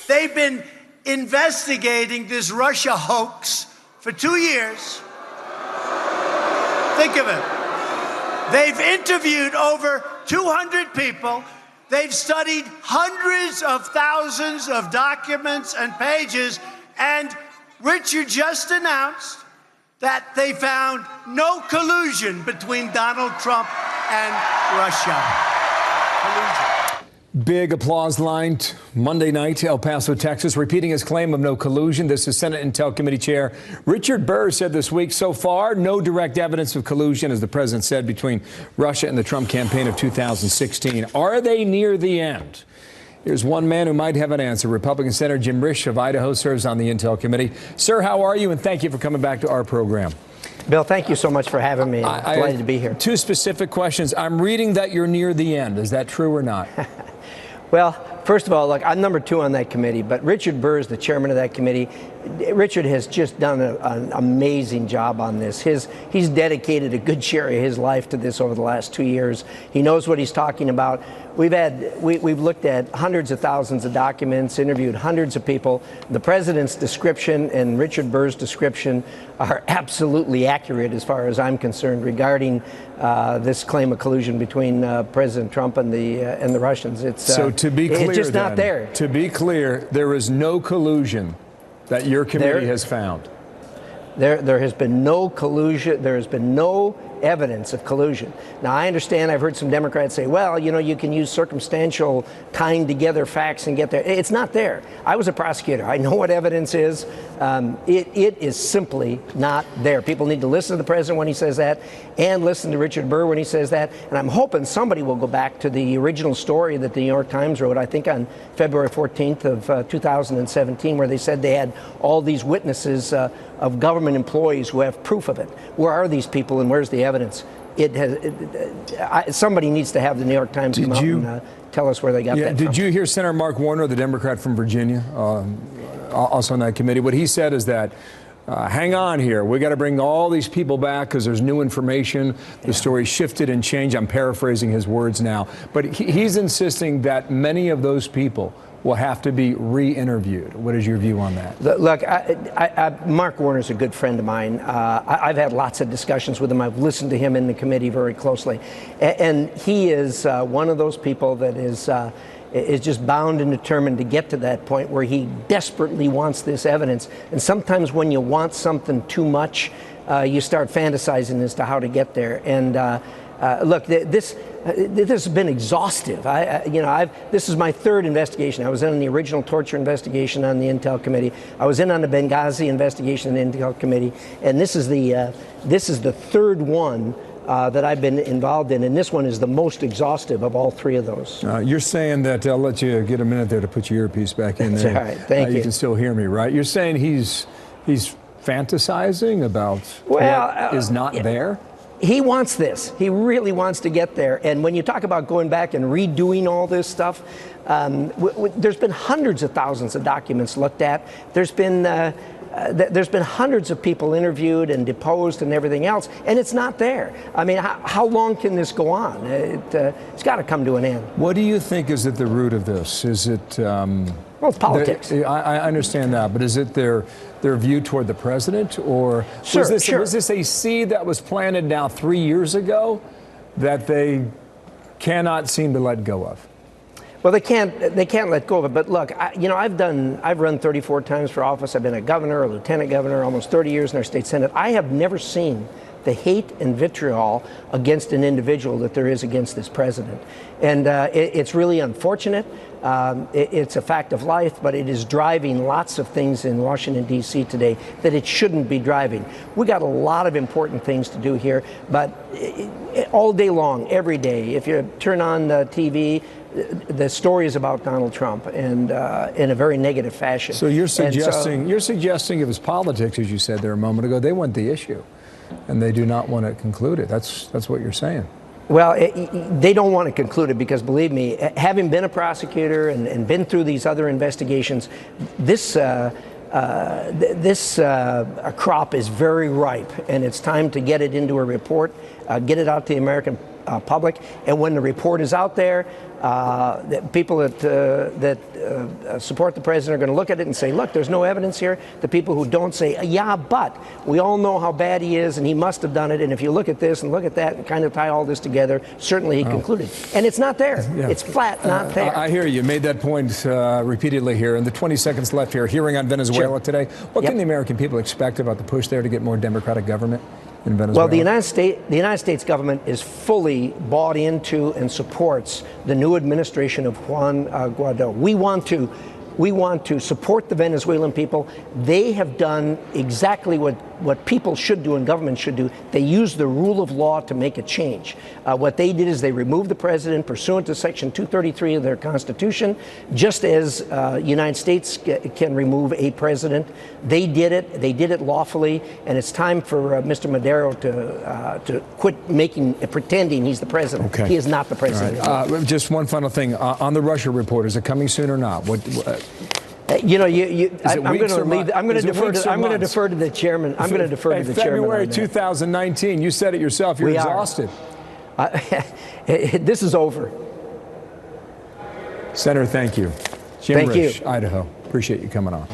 They've been investigating this Russia hoax for 2 years. Think of it. They've interviewed over 200 people. They've studied hundreds of thousands of documents and pages. And Richard just announced that they found no collusion between Donald Trump and Russia. Collusion. Big applause line Monday night, El Paso, Texas, repeating his claim of no collusion. This is Senate Intel Committee Chair Richard Burr said this week, so far, no direct evidence of collusion, as the president said, between Russia and the Trump campaign of 2016. Are they near the end? Here's one man who might have an answer. Republican Senator Jim Risch of Idaho serves on the Intel Committee. Sir, how are you? And thank you for coming back to our program. Bill, thank you so much for having me. Delighted to be here. Two specific questions. I'm reading that you're near the end. Is that true or not? Well, first of all, look, I'm number 2 on that committee, but Richard Burr is the chairman of that committee. Richard has just done an amazing job on this. He's dedicated a good share of his life to this over the last 2 years. He knows what he's talking about. We've looked at hundreds of thousands of documents, interviewed hundreds of people. The president's description and Richard Burr's description are absolutely accurate as far as I'm concerned regarding this claim of collusion between President Trump and the Russians. So to be clear, it's just not there. To be clear, there is no collusion that your committee has found. There has been no collusion. There has been no evidence of collusion. Now, I understand, I've heard some Democrats say, well, you know, you can use circumstantial, tying together facts and get there. It's not there. I was a prosecutor. I know what evidence is. It is simply not there. People need to listen to the president when he says that and listen to Richard Burr when he says that. And I'm hoping somebody will go back to the original story that the New York Times wrote, I think on February 14th of 2017, where they said they had all these witnesses of government employees who have proof of it. Where are these people and where's the evidence? Somebody needs to have the New York Times come out and tell us where they got that from. Did you hear Senator Mark Warner, the Democrat from Virginia, also on that committee? What he said is that, hang on here, we got to bring all these people back because there's new information. The story shifted and changed. I'm paraphrasing his words now. But he's insisting that many of those people will have to be re-interviewed. What is your view on that? Look, Mark Warner's a good friend of mine. I've had lots of discussions with him. I've listened to him in the committee very closely. And he is one of those people that is just bound and determined to get to that point where he desperately wants this evidence. And sometimes when you want something too much, you start fantasizing as to how to get there. And look, this has been exhaustive. This is my third investigation. I was in the original torture investigation on the Intel Committee. I was in on the Benghazi investigation on the Intel Committee, and this is the third one that I've been involved in, and this one is the most exhaustive of all three of those. You're saying that, I'll let you get a minute there to put your earpiece back in there. That's all right, thank you. You can still hear me, right? You're saying he's fantasizing about what is not there? He wants this. He really wants to get there. And when you talk about going back and redoing all this stuff, there's been hundreds of thousands of documents looked at. There's been hundreds of people interviewed and deposed and everything else, and it's not there. I mean, how long can this go on? It's got to come to an end. What do you think is at the root of this? Is it... well, it's politics. I understand that, but is it their view toward the president, or was this a seed that was planted now 3 years ago that they cannot seem to let go of? Well, they can't let go of it. But look, I've run 34 times for office. I've been a governor, a lieutenant governor, almost 30 years in our state senate. I have never seen the hate and vitriol against an individual that there is against this president. And it's really unfortunate. It's a fact of life, but it is driving lots of things in Washington, D.C. today that it shouldn't be driving. We got a lot of important things to do here, but all day long, every day, if you turn on the TV, the story is about Donald Trump, and in a very negative fashion. So you're suggesting it was politics, as you said there a moment ago. They want the issue, and they do not want it concluded. That's what you're saying. Well, they don't want to conclude it because, believe me, having been a prosecutor and been through these other investigations, this crop is very ripe, and it's time to get it into a report, get it out to the American public. And when the report is out there, the people that support the president are going to look at it and say, look, there's no evidence here. The people who don't say, yeah, but we all know how bad he is and he must have done it. And if you look at this and look at that and kind of tie all this together, certainly he concluded. And it's not there. Yeah. It's flat not there. I hear you. Made that point repeatedly here. In the 20 seconds left here, hearing on Venezuela today, what can the American people expect about the push there to get more democratic government in Venezuela? Well, the United States government is fully bought into and supports the new administration of Juan Guaido. We want to support the Venezuelan people. They have done exactly what people should do and government should do. They use the rule of law to make a change. What they did is they removed the president pursuant to Section 233 of their Constitution, just as United States can remove a president. They did it. They did it lawfully, and it's time for Mr. Maduro to quit pretending he's the president. Okay. He is not the president. Right. Just one final thing on the Russia report. Is it coming soon or not? You know, I'm going to defer to the chairman. I'm going to defer to the chairman. February 2019. You said it yourself. You're exhausted. This is over. Senator, thank you. Jim Thank Risch, you. Idaho. Appreciate you coming on.